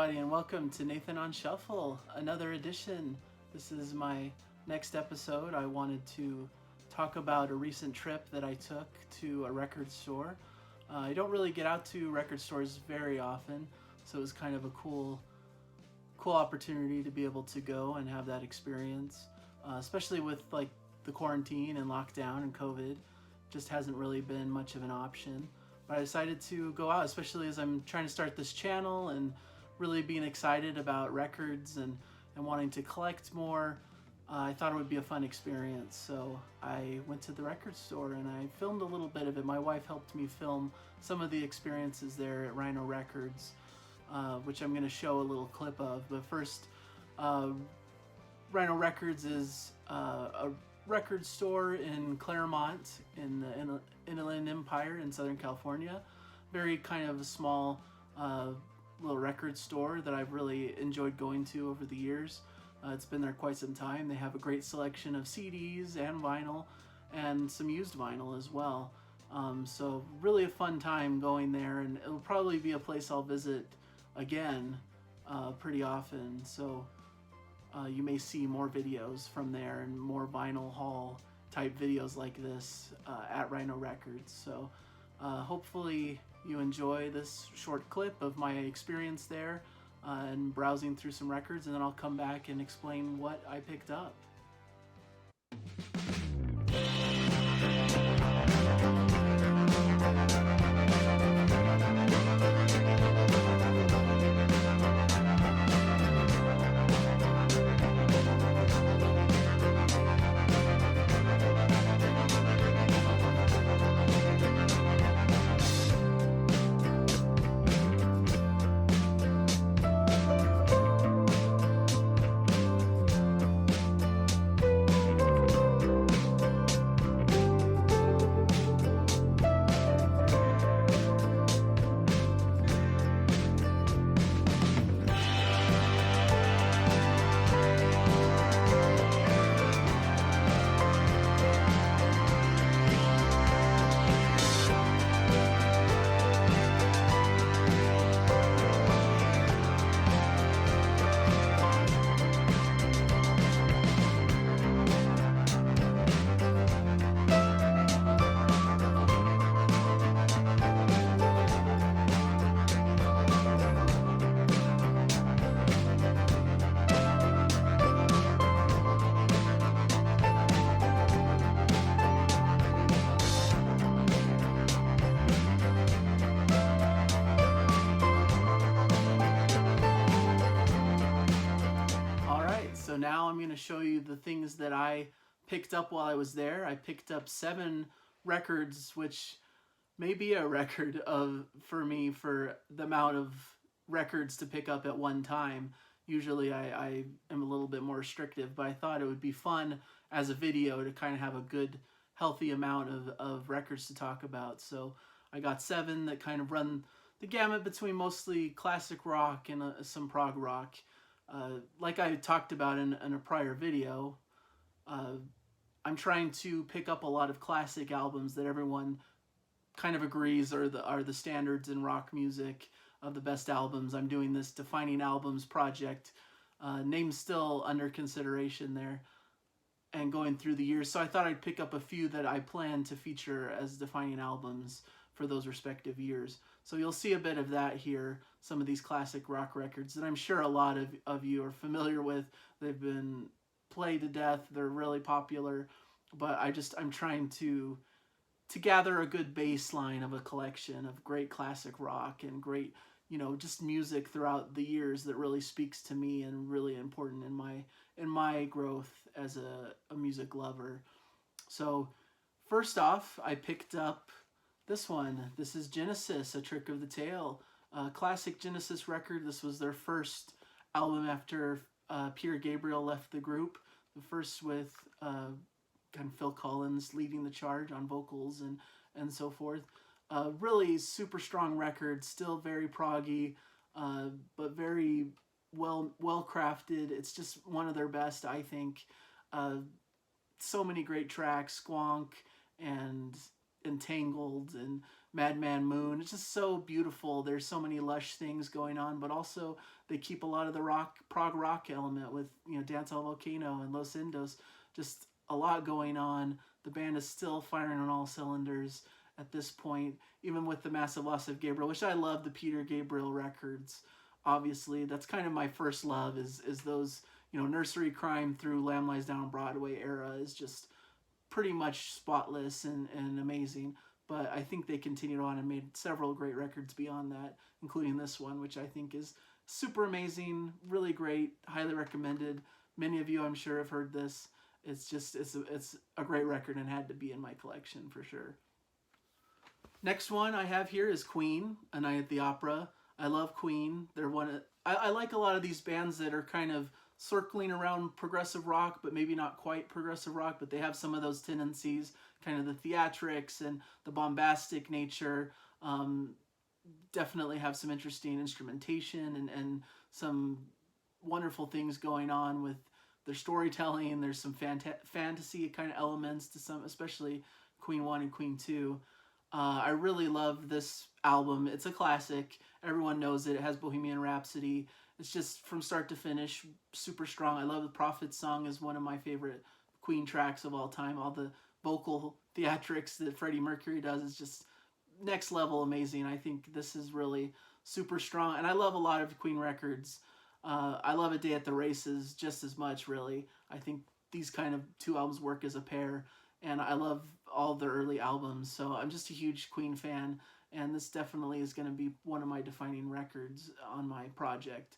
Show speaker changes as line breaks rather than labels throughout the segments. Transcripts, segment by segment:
everybody, and welcome to Nathan on Shuffle, another edition. This is my next episode. I wanted to talk about a recent trip that I took to a record store. I don't really get out to record stores very often, so it was kind of a cool opportunity to be able to go and have that experience, especially with like the quarantine and lockdown and COVID. Just hasn't really been much of an option. But I decided to go out, especially as I'm trying to start this channel and really being excited about records and wanting to collect more. I thought it would be a fun experience, so I went to the record store and I filmed a little bit of it. My wife helped me film some of the experiences there at Rhino Records, which I'm going to show a little clip of. But first, Rhino Records is a record store in Claremont in the Inland Empire in Southern California. Very kind of a small little record store that I've really enjoyed going to over the years. It's been there quite some time. They have a great selection of CDs and vinyl and some used vinyl as well. So really a fun time going there, and it'll probably be a place I'll visit again pretty often. So you may see more videos from there and more vinyl haul type videos like this at Rhino Records. So hopefully you enjoy this short clip of my experience there and browsing through some records, and then I'll come back and explain what I picked up. So now I'm going to show you the things that I picked up while I was there. I picked up 7 records, which may be a record for me for the amount of records to pick up at one time. Usually I am a little bit more restrictive, but I thought it would be fun as a video to kind of have a good, healthy amount of records to talk about. So I got 7 that kind of run the gamut between mostly classic rock and some prog rock. Like I talked about in a prior video, I'm trying to pick up a lot of classic albums that everyone kind of agrees are the standards in rock music of the best albums. I'm doing this Defining Albums project, name still under consideration there, and going through the years. So I thought I'd pick up a few that I plan to feature as Defining Albums for those respective years. So you'll see a bit of that here, some of these classic rock records that I'm sure a lot of you are familiar with. They've been played to death, they're really popular, but I'm trying to gather a good baseline of a collection of great classic rock and great, just music throughout the years that really speaks to me and really important in my growth as a music lover. So first off, I picked up this one. This is Genesis, A Trick of the Tail. Classic Genesis record. This was their first album after Peter Gabriel left the group. The first with kind of Phil Collins leading the charge on vocals and so forth. Really super strong record, still very proggy, but very well crafted. It's just one of their best, I think. So many great tracks, Squonk and Entangled and Madman Moon. It's just so beautiful. There's so many lush things going on, but also they keep a lot of the prog rock element with, you know, Dance Al Volcano and Los Indos. Just a lot going on. The band is still firing on all cylinders at this point, even with the massive loss of Gabriel, which I love the Peter Gabriel records. Obviously, that's kind of my first love is those, you know, Nursery Crime through Lamb Lies Down Broadway era is just pretty much spotless and amazing. But I think they continued on and made several great records beyond that, including this one, which I think is super amazing, really great, highly recommended. Many of you, I'm sure, have heard this. It's a great record and had to be in my collection for sure. Next one I have here is Queen, A Night at the Opera. I love Queen. They're I like a lot of these bands that are kind of circling around progressive rock, but maybe not quite progressive rock, but they have some of those tendencies, kind of the theatrics and the bombastic nature. Definitely have some interesting instrumentation and some wonderful things going on with their storytelling. There's some fantasy kind of elements to some, especially Queen 1 and Queen 2. I really love this album. It's a classic. Everyone knows it. It has Bohemian Rhapsody. It's just from start to finish super strong. I love the Prophet's Song is one of my favorite Queen tracks of all time. All the vocal theatrics that Freddie Mercury does is just next level amazing. I think this is really super strong. And I love a lot of Queen records. I love A Day at the Races just as much, really. I think these kind of two albums work as a pair. And I love all the early albums. So I'm just a huge Queen fan. And this definitely is going to be one of my defining records on my project.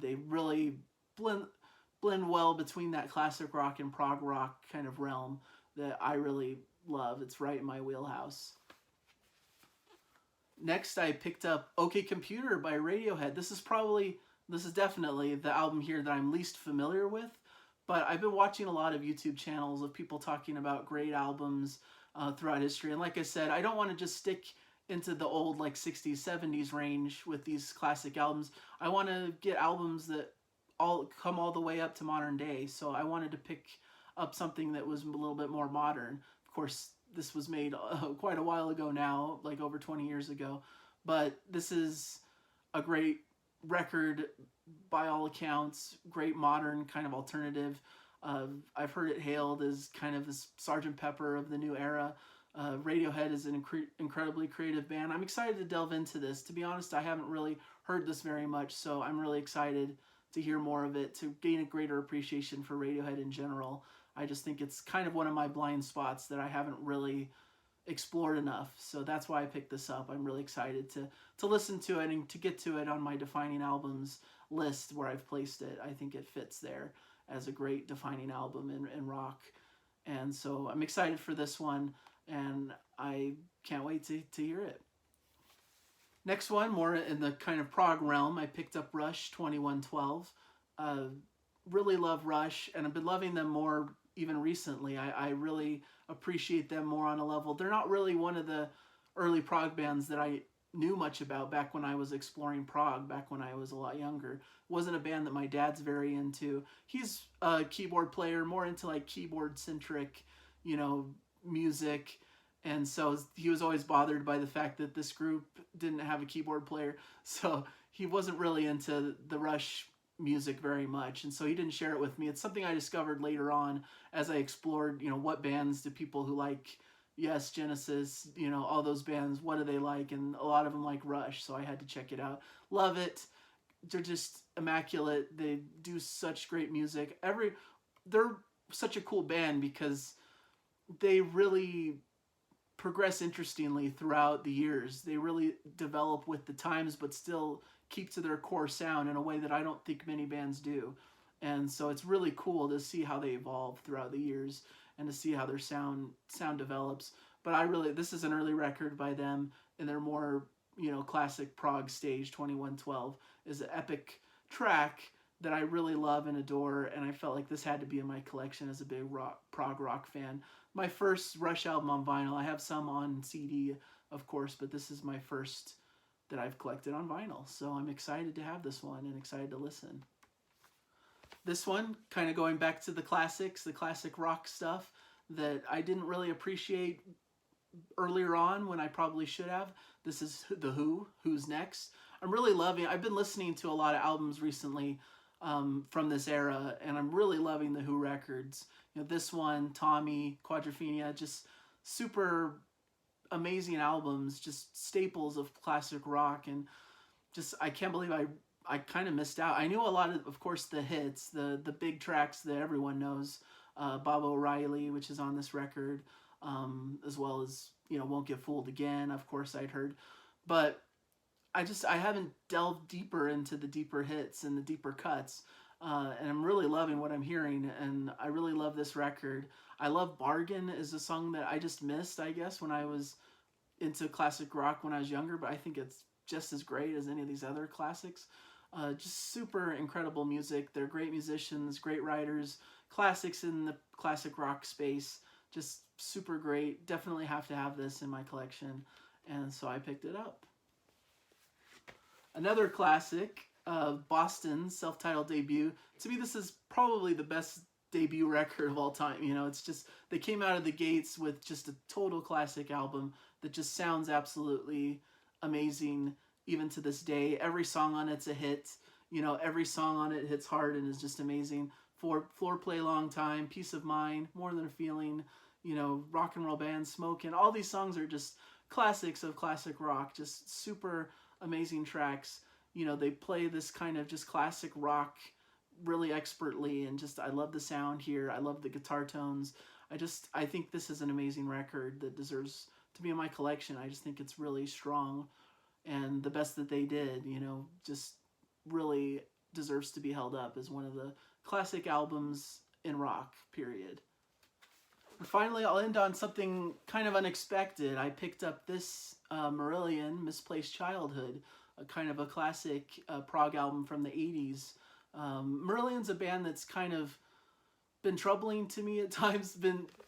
They really blend well between that classic rock and prog rock kind of realm that I really love. It's right in my wheelhouse. Next, I picked up OK Computer by Radiohead. This is definitely the album here that I'm least familiar with, but I've been watching a lot of YouTube channels of people talking about great albums throughout history. And like I said, I don't want to just stick into the old like 60s, 70s range with these classic albums. I want to get albums that come all the way up to modern day. So I wanted to pick up something that was a little bit more modern. Of course, this was made quite a while ago now, like over 20 years ago. But this is a great record by all accounts, great modern kind of alternative. I've heard it hailed as kind of this Sgt. Pepper of the new era. Radiohead is an incredibly creative band. I'm excited to delve into this. To be honest, I haven't really heard this very much, so I'm really excited to hear more of it, to gain a greater appreciation for Radiohead in general. I just think it's kind of one of my blind spots that I haven't really explored enough. So that's why I picked this up. I'm really excited to listen to it and to get to it on my defining albums list where I've placed it. I think it fits there as a great defining album in rock. And so I'm excited for this one, and I can't wait to hear it. Next one, more in the kind of prog realm, I picked up Rush 2112. Really love Rush, and I've been loving them more even recently. I really appreciate them more on a level. They're not really one of the early prog bands that I knew much about back when I was exploring prog, back when I was a lot younger. It wasn't a band that my dad's very into. He's a keyboard player, more into like keyboard-centric, you know, music. And so he was always bothered by the fact that this group didn't have a keyboard player. So he wasn't really into the Rush music very much. And so he didn't share it with me. It's something I discovered later on as I explored, you know, what bands do people who like, yes, Genesis, you know, all those bands, what do they like? And a lot of them like Rush. So I had to check it out. Love it. They're just immaculate. They do such great music. They're such a cool band because they really progress interestingly throughout the years. They really develop with the times, but still keep to their core sound in a way that I don't think many bands do. And so it's really cool to see how they evolve throughout the years and to see how their sound develops. But this is an early record by them, and their more, you know, classic prog stage 2112 is an epic track that I really love and adore, and I felt like this had to be in my collection as a big prog rock fan. My first Rush album on vinyl. I have some on CD, of course, but this is my first that I've collected on vinyl. So I'm excited to have this one and excited to listen. This one, kind of going back to the classics, the classic rock stuff that I didn't really appreciate earlier on when I probably should have. This is The Who, Who's Next. I'm really loving, I've been listening to a lot of albums recently from this era, and I'm really loving the Who records. You know, this one, Tommy, Quadrophenia, just super amazing albums, just staples of classic rock, and just I can't believe I kind of missed out. I knew a lot of course, the hits, the big tracks that everyone knows, Bob O'Reilly, which is on this record, as well as, you know, Won't Get Fooled Again, of course I'd heard, but I haven't delved deeper into the deeper hits and the deeper cuts, and I'm really loving what I'm hearing, and I really love this record. I love Bargain is a song that I just missed, I guess, when I was into classic rock when I was younger, but I think it's just as great as any of these other classics. Just super incredible music. They're great musicians, great writers, classics in the classic rock space. Just super great. Definitely have to have this in my collection, and so I picked it up. Another classic, Boston's self-titled debut. To me, this is probably the best debut record of all time. You know, it's just, they came out of the gates with just a total classic album that just sounds absolutely amazing even to this day. Every song on it's a hit. You know, every song on it hits hard and is just amazing. Floor Play Long Time, Peace of Mind, More Than a Feeling, you know, Rock and Roll Band, Smokin'. All these songs are just classics of classic rock, just super amazing tracks. You know, they play this kind of just classic rock really expertly, and just I love the sound here. I love the guitar tones. I think this is an amazing record that deserves to be in my collection. I just think it's really strong and the best that they did, you know, just really deserves to be held up as one of the classic albums in rock, period. And finally, I'll end on something kind of unexpected. I picked up this Merlin, Misplaced Childhood, a kind of a classic prog album from the 80s. Merlin's a band that's kind of been troubling to me at times.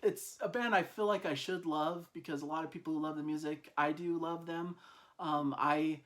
It's a band I feel like I should love because a lot of people who love the music, I do love them. I,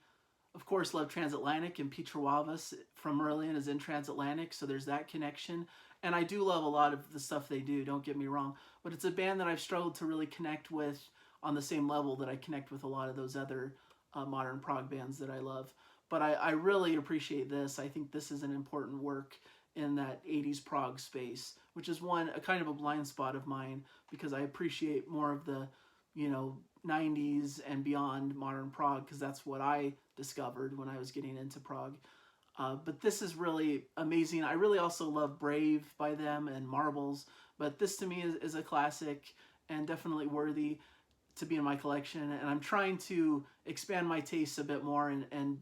of course, love Transatlantic, and Peter Wavis from Merlin is in Transatlantic, so there's that connection. And I do love a lot of the stuff they do, don't get me wrong. But it's a band that I've struggled to really connect with on the same level that I connect with a lot of those other modern prog bands that I love. But I really appreciate this. I think this is an important work in that 80s prog space, which is a kind of a blind spot of mine because I appreciate more of the, you know, 90s and beyond modern prog because that's what I discovered when I was getting into prog. But this is really amazing. I really also love Brave by them and Marbles, but this to me is a classic and definitely worthy to be in my collection. And I'm trying to expand my tastes a bit more and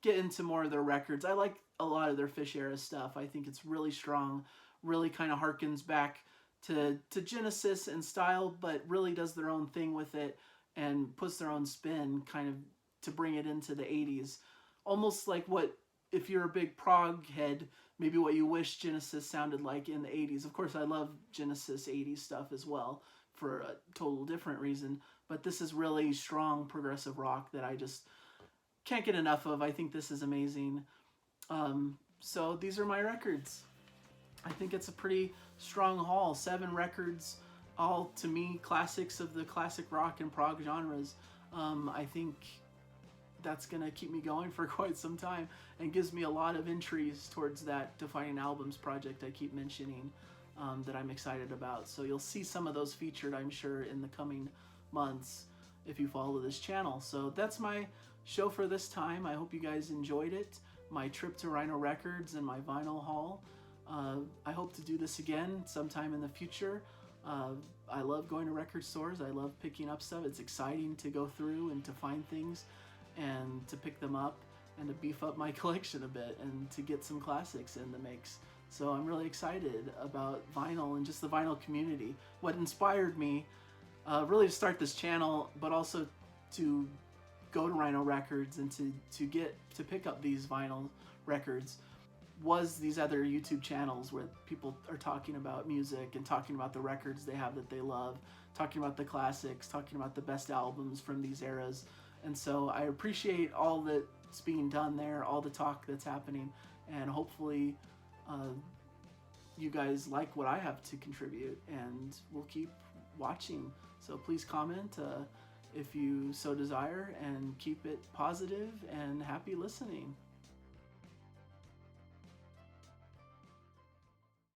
get into more of their records. I like a lot of their Fish era stuff. I think it's really strong, really kind of harkens back to Genesis in style, but really does their own thing with it and puts their own spin kind of to bring it into the 80s. Almost like what, if you're a big prog head, maybe what you wish Genesis sounded like in the 80s. Of course, I love Genesis 80s stuff as well for a total different reason, but this is really strong progressive rock that I just can't get enough of. I think this is amazing. So these are my records. I think it's a pretty strong haul. 7 records, all to me classics of the classic rock and prog genres. I think that's gonna keep me going for quite some time and gives me a lot of entries towards that Defining Albums project I keep mentioning, that I'm excited about. So you'll see some of those featured, I'm sure, in the coming months if you follow this channel. So that's my show for this time. I hope you guys enjoyed it. My trip to Rhino Records and my vinyl haul. I hope to do this again sometime in the future. I love going to record stores. I love picking up stuff. It's exciting to go through and to find things and to pick them up and to beef up my collection a bit and to get some classics in the mix. So I'm really excited about vinyl and just the vinyl community. What inspired me really to start this channel, but also to go to Rhino Records and to pick up these vinyl records, was these other YouTube channels where people are talking about music and talking about the records they have that they love, talking about the classics, talking about the best albums from these eras. And so I appreciate all that's being done there, all the talk that's happening, and hopefully you guys like what I have to contribute, and we'll keep watching. So please comment if you so desire, and keep it positive and happy listening.